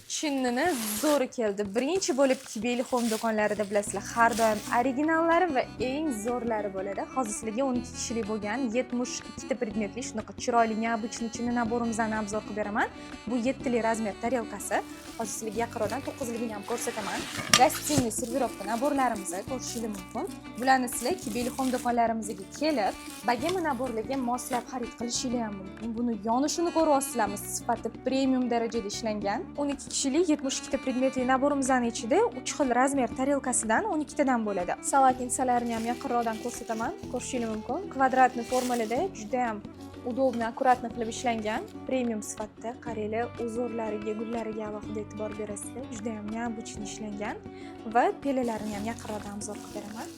Chinnini zo'ri keldi. Birinchi bo'lib Kibeli Home do'konlarida bilasizlar, har doim originallari va eng zo'rlari bo'ladi. Hozir sizlarga 12 kishilik bo'lgan 72 ta predmetli shunaqa chiroyli необычный chinni naborimizni obzor qilib beraman. Bu 7 li razmer tarelkasi. Hozir sizlarga yaqinroqdan 9 ligini ham ko'rsataman. Gostinniy servirovka naborlarimizni ko'rishingiz mumkin. Bularni sizlar Kibeli Home do'konlarimizga kelib, bagema naborlarga moslab xarid qilishingiz ham mumkin. Buni yonishini ko'ryapsizlarmi? Sifati premium darajada ishlangan. 12 kishilik 72 ta predmetli naborimizning ichida 3 xil razmer tarelkasidan 12 tadan bo'ladi. Salatnisalarni ham yaqinroqdan ko'rsataman. Ko'rishingiz mumkin. Kvadratli formalida juda ham удобно, аккуратно qilib ishlangan, premium sifatda. Qaranglar, uzorlariga, gullariga alohida e'tibor berasizlar. Juda ham необычный ishlangan va pelalarini ham yaqinroqdan obzor qilib beraman.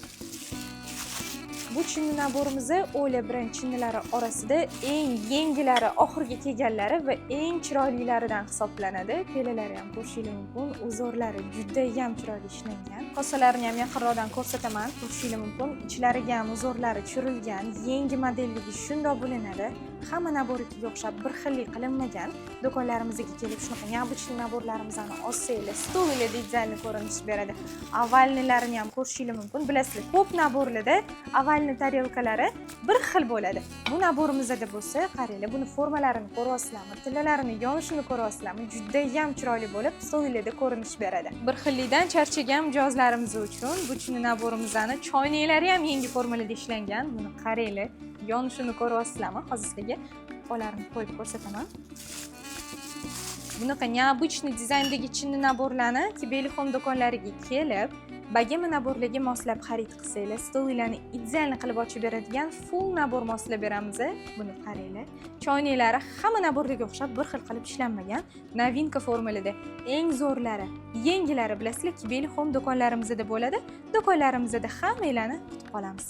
Bu chinni naborimizni Ola brend chinnilari orasida eng yengilari, oxirgi kelganlari va eng chiroylilaridan hisoblanadi. Pelalari ham ko'rishingiz mumkin, uzorlari juda ham chiroyli ishlangan. Qosalarini ham yaqinroqdan ko'rsataman, ko'rishingiz mumkin. Ichlariga ham uzorlari tushirilgan, yangi modelligi shundoq bo'linadi. Hamma naboriga o'xshab bir xillik qilinmagan. Do'konlarimizga kelib shunaqa необычный naborlarimizni olsanglar, stol ile dizaynni ko'rinish beradi. Avalnilarini ham ko'rishingiz mumkin. Bilasizlar, ko'p naborlarda avalni tarelkalari bir xil bo'ladi. Bu naborimizda bo'lsa, qaranglar, buni formalarini ko'ryapsizlarmi? Tillalarini yonishini ko'ryapsizlarmi? Juda ham chiroyli bo'lib, stol ilida ko'rinish beradi. Bir xillikdan charchagan mijozlarimiz uchun bu chinni naborimizni choynaklari ham yangi formalada ishlangan. Buni qaranglar, yonishini ko'ryapsizlarmi? Hozir sizlarga qolarini qo'yib ko'rsataman. Bunaqa необычный dizayndagi chinni naborlarni Kibeli Home do'konlariga kelib, bagema naborlarga moslab xarid qilsanglar, stollarni ideal qilib ochib beradigan full nabor moslab beramiz. Buni qaranglar. Choynaklari hamma naborlarga o'xshab bir xil qilib ishlanmagan, novinka formalida. Eng zo'rlari, yengilari bilasizlar Kibeli Home do'konlarimizda bo'ladi. Do'konlarimizda hammalarni kutib qolamiz.